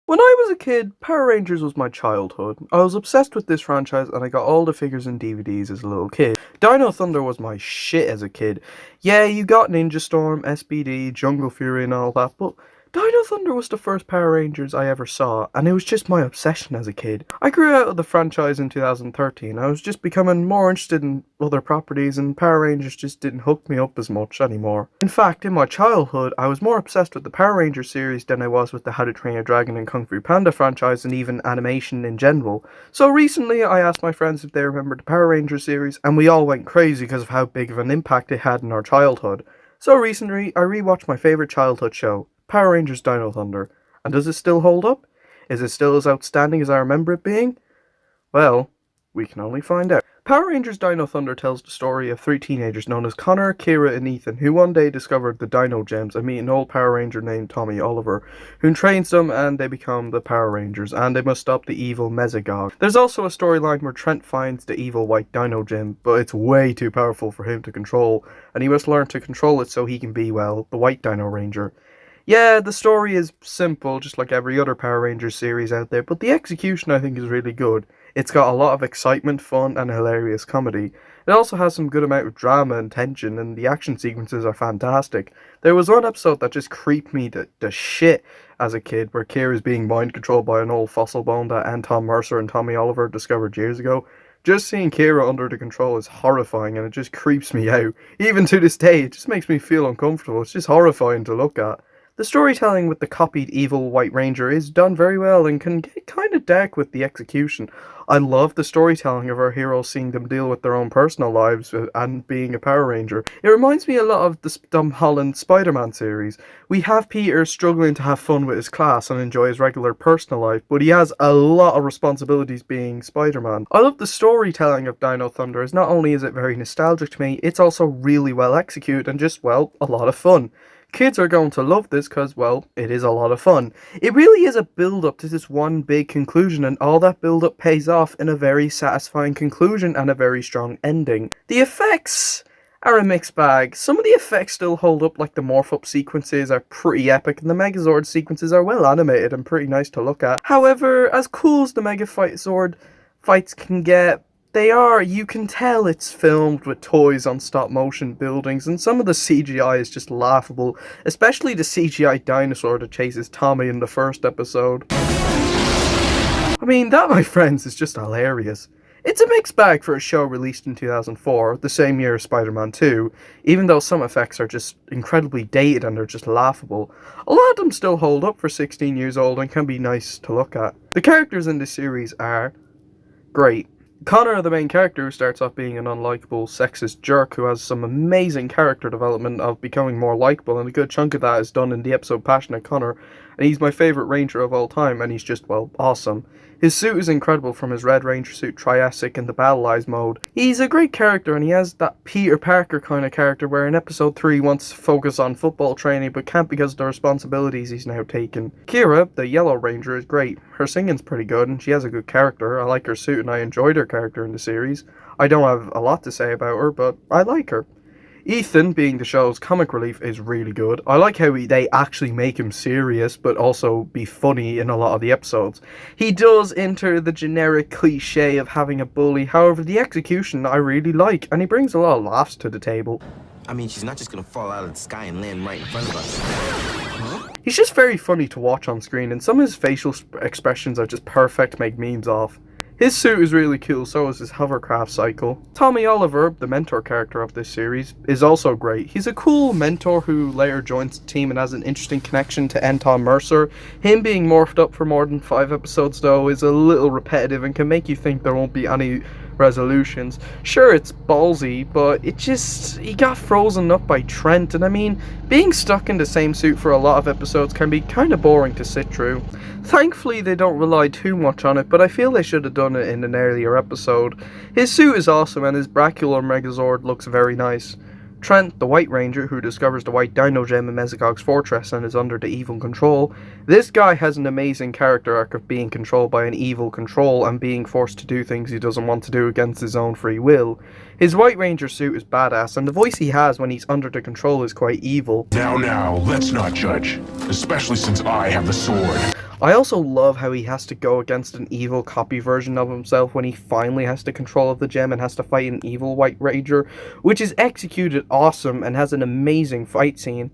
When I was a kid, Power Rangers was my childhood. I was obsessed with this franchise and I got all the figures and DVDs as a little kid. Dino Thunder was my shit as a kid. Yeah, you got Ninja Storm, SBD, Jungle Fury and all that, but Dino Thunder was the first Power Rangers I ever saw, and it was just my obsession as a kid. I grew out of the franchise in 2013. I was just becoming more interested in other properties, and Power Rangers just didn't hook me up as much anymore. In fact, in my childhood, I was more obsessed with the Power Rangers series than I was with the How to Train Your Dragon and Kung Fu Panda franchise, and even animation in general. So recently, I asked my friends if they remembered the Power Rangers series, and we all went crazy because of how big of an impact it had in our childhood. So recently, I rewatched my favourite childhood show, Power Rangers Dino Thunder. And does it still hold up? Is it still as outstanding as I remember it being? Well, we can only find out. Power Rangers Dino Thunder tells the story of three teenagers known as Connor, Kira, and Ethan, who one day discovered the Dino Gems and meet an old Power Ranger named Tommy Oliver, who trains them and they become the Power Rangers, and they must stop the evil Mesogog. There's also a storyline where Trent finds the evil white Dino Gem, but it's way too powerful for him to control, and he must learn to control it so he can be, well, the white Dino Ranger. Yeah, the story is simple, just like every other Power Rangers series out there, but the execution I think is really good. It's got a lot of excitement, fun, and hilarious comedy. It also has some good amount of drama and tension, and the action sequences are fantastic. There was one episode that just creeped me to shit as a kid, where Kira's being mind controlled by an old fossil bone that Anton Mercer and Tommy Oliver discovered years ago. Just seeing Kira under the control is horrifying, and it just creeps me out. Even to this day, it just makes me feel uncomfortable. It's just horrifying to look at. The storytelling with the copied evil White Ranger is done very well and can get kind of dark with the execution. I love the storytelling of our heroes, seeing them deal with their own personal lives and being a Power Ranger. It reminds me a lot of the Tom Holland Spider-Man series. We have Peter struggling to have fun with his class and enjoy his regular personal life, but he has a lot of responsibilities being Spider-Man. I love the storytelling of Dino Thunder, as not only is it very nostalgic to me, it's also really well executed and just, well, a lot of fun. Kids are going to love this because, well, it is a lot of fun. It really is a build-up to this one big conclusion, and all that build-up pays off in a very satisfying conclusion and a very strong ending. The effects are a mixed bag. Some of the effects still hold up, like the morph-up sequences are pretty epic, and the Megazord sequences are well animated and pretty nice to look at. However, as cool as the Megazord fights can get, you can tell it's filmed with toys on stop motion buildings, and some of the CGI is just laughable, especially the CGI dinosaur that chases Tommy in the first episode. I mean, that, my friends, is just hilarious. It's a mixed bag for a show released in 2004, the same year as Spider-Man 2, even though some effects are just incredibly dated and they're just laughable. A lot of them still hold up for 16 years old and can be nice to look at. The characters in this series are great. Connor, the main character, starts off being an unlikable, sexist jerk who has some amazing character development of becoming more likable, and a good chunk of that is done in the episode Passionate Connor, and he's my favourite Ranger of all time, and he's just, well, awesome. His suit is incredible, from his Red Ranger suit Triassic in the Battleize mode. He's a great character, and he has that Peter Parker kind of character where in episode 3 he wants to focus on football training but can't because of the responsibilities he's now taken. Kira, the Yellow Ranger, is great. Her singing's pretty good and she has a good character. I like her suit and I enjoyed her character in the series. I don't have a lot to say about her, but I like her. Ethan, being the show's comic relief, is really good. I like how they actually make him serious, but also be funny in a lot of the episodes. He does enter the generic cliche of having a bully, however the execution I really like, and he brings a lot of laughs to the table. I mean, she's not just gonna fall out of the sky and land right in front of us. Huh? He's just very funny to watch on screen, and some of his facial expressions are just perfect to make memes off. His suit is really cool, so is his hovercraft cycle. Tommy Oliver, the mentor character of this series, is also great. He's a cool mentor who later joins the team and has an interesting connection to Anton Mercer. Him being morphed up for more than 5 episodes though is a little repetitive and can make you think there won't be any resolutions. Sure, it's ballsy, but he got frozen up by Trent, and I mean, being stuck in the same suit for a lot of episodes can be kind of boring to sit through. Thankfully, they don't rely too much on it, but I feel they should have done it in an earlier episode. His suit is awesome, and his Bracular Megazord looks very nice. Trent, the White Ranger, who discovers the White Dino Gem in Mesogog's fortress and is under the evil control, this guy has an amazing character arc of being controlled by an evil control and being forced to do things he doesn't want to do against his own free will. His White Ranger suit is badass, and the voice he has when he's under the control is quite evil. Now, let's not judge. Especially since I have the sword. I also love how he has to go against an evil copy version of himself when he finally has the control of the gem and has to fight an evil White Ranger, which is executed awesome and has an amazing fight scene.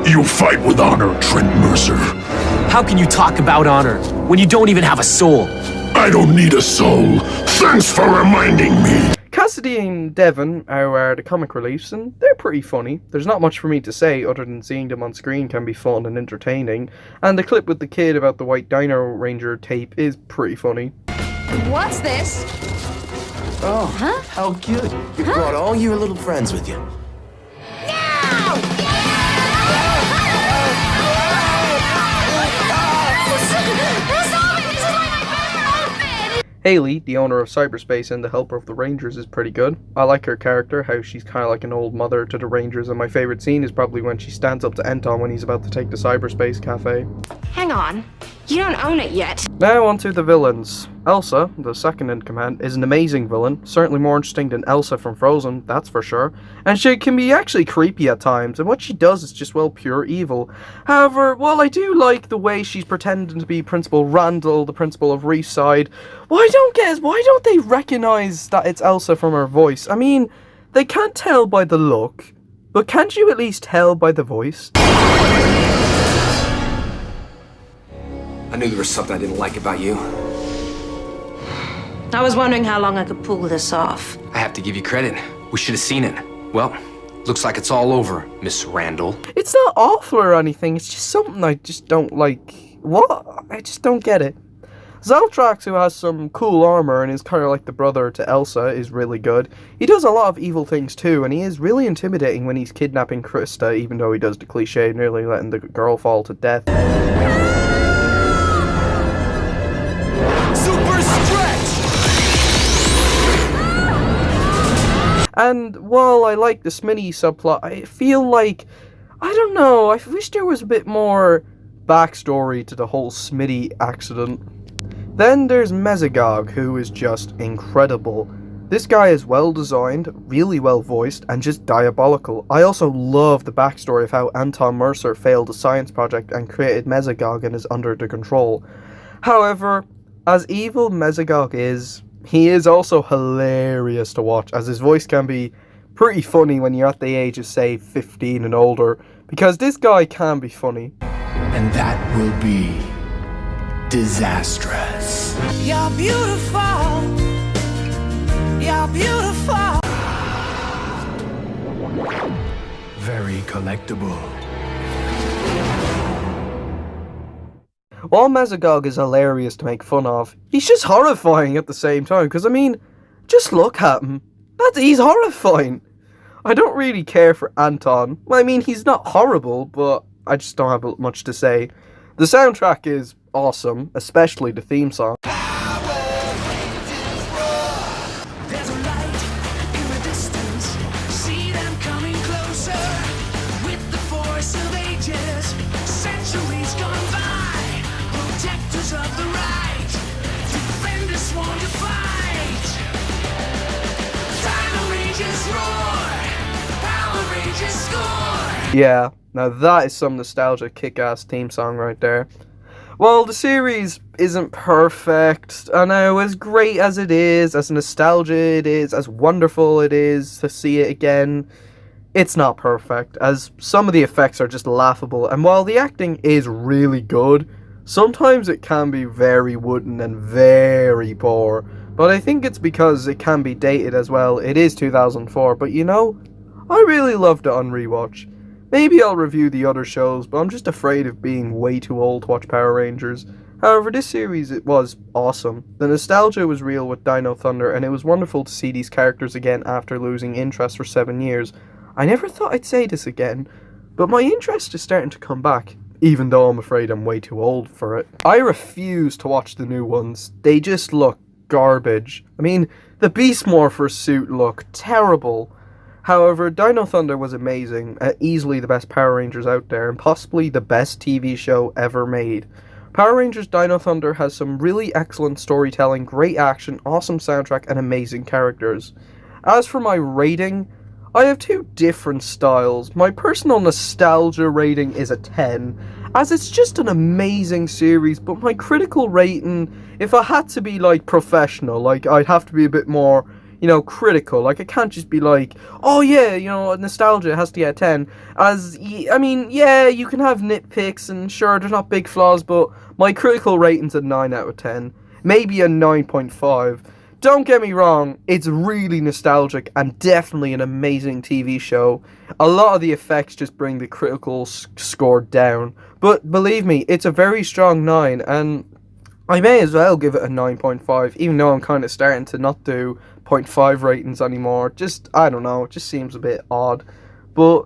You fight with honor, Trent Mercer. How can you talk about honor when you don't even have a soul? I don't need a soul. Thanks for reminding me. Cassidy and Devon are the comic reliefs, and they're pretty funny. There's not much for me to say other than seeing them on screen can be fun and entertaining, and the clip with the kid about the White Dino Ranger tape is pretty funny. What's this? Oh, Huh? how cute. You brought all your little friends with you. Haley, the owner of cyberspace and the helper of the Rangers, is pretty good. I like her character, how she's kind of like an old mother to the Rangers, and my favourite scene is probably when she stands up to Anton when he's about to take the cyberspace cafe. Hang on. You don't own it yet. Now on to the villains. Elsa, the second in command, is an amazing villain, certainly more interesting than Elsa from Frozen, that's for sure, and she can be actually creepy at times, and what she does is just, well, pure evil. However, while I do like the way she's pretending to be Principal Randall, the principal of Reefside, why don't they recognise that it's Elsa from her voice? I mean, they can't tell by the look, but can't you at least tell by the voice? I knew there was something I didn't like about you. I was wondering how long I could pull this off. I have to give you credit. We should have seen it. Well, looks like it's all over, Miss Randall. It's not awful or anything, it's just something I just don't like. What? I just don't get it. Zaltrax, who has some cool armor and is kind of like the brother to Elsa, is really good. He does a lot of evil things too, and he is really intimidating when he's kidnapping Krista, even though he does the cliche nearly letting the girl fall to death. Super stretch! And while I like the Smitty subplot, I feel like, I don't know, I wish there was a bit more backstory to the whole Smitty accident. Then there's Mesogog, who is just incredible. This guy is well designed, really well voiced, and just diabolical. I also love the backstory of how Anton Mercer failed a science project and created Mesogog and is under the control. However, as evil Mesogog is, he is also hilarious to watch, as his voice can be pretty funny when you're at the age of, say, 15 and older, because this guy can be funny. And that will be disastrous. You're beautiful. You're beautiful. Very collectible. While Mesogog is hilarious to make fun of, he's just horrifying at the same time, because I mean, just look at him. He's horrifying. I don't really care for Anton. Well, I mean, he's not horrible, but I just don't have much to say. The soundtrack is awesome, especially the theme song. There's a light in the distance. See them coming closer. With the force of ages, centuries gone by. Protectors of the right. Defenders sworn to fight. Dino Rangers roar. Power Rangers score. Yeah, now that is some nostalgic kick-ass theme song right there. Well, the series isn't perfect. I know, as great as it is, as nostalgia it is, as wonderful it is to see it again, it's not perfect, as some of the effects are just laughable, and while the acting is really good, sometimes it can be very wooden and very poor, but I think it's because it can be dated as well. It is 2004, but you know, I really loved it on rewatch. Maybe I'll review the other shows, but I'm just afraid of being way too old to watch Power Rangers. However, this series, it was awesome. The nostalgia was real with Dino Thunder, and it was wonderful to see these characters again after losing interest for 7 years. I never thought I'd say this again, but my interest is starting to come back, even though I'm afraid I'm way too old for it. I refuse to watch the new ones. They just look garbage. I mean, the Beast Morpher suit looked terrible. However, Dino Thunder was amazing, easily the best Power Rangers out there, and possibly the best TV show ever made. Power Rangers Dino Thunder has some really excellent storytelling, great action, awesome soundtrack, and amazing characters. As for my rating, I have two different styles. My personal nostalgia rating is a 10, as it's just an amazing series, but my critical rating, if I had to be like professional, like I'd have to be a bit more, critical. Like I can't just be like, oh yeah, nostalgia has to get a 10. Yeah, you can have nitpicks and sure, there's not big flaws, but my critical rating's a 9 out of 10. Maybe a 9.5. Don't get me wrong, it's really nostalgic and definitely an amazing TV show. A lot of the effects just bring the critical score down. But believe me, it's a very strong 9, and I may as well give it a 9.5, even though I'm kind of starting to not do 0.5 ratings anymore. I don't know, it just seems a bit odd. But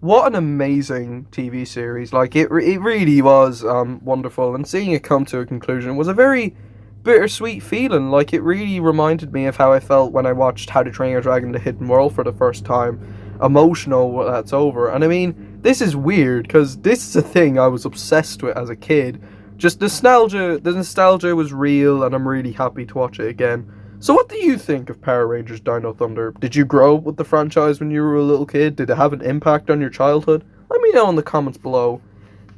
what an amazing TV series. Like, it really was wonderful, and seeing it come to a conclusion was a very bittersweet feeling. Like, it really reminded me of how I felt when I watched How to Train Your Dragon The Hidden World for the first time. Emotional when that's over. And I mean, this is weird, because this is a thing I was obsessed with as a kid. Just nostalgia, the nostalgia was real, and I'm really happy to watch it again. So what do you think of Power Rangers Dino Thunder? Did you grow up with the franchise when you were a little kid? Did it have an impact on your childhood? Let me know in the comments below.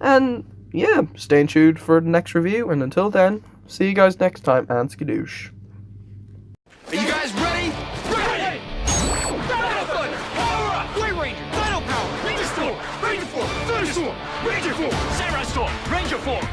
And yeah, stay tuned for the next review, and until then, see you guys next time, and skadoosh. Are you guys ready? Ready! Dino Thunder! Power up! White Ranger! Dino Power! Ranger Storm! Ranger Form! Thunder Storm! Ranger Form! Samurai Storm! Ranger Form!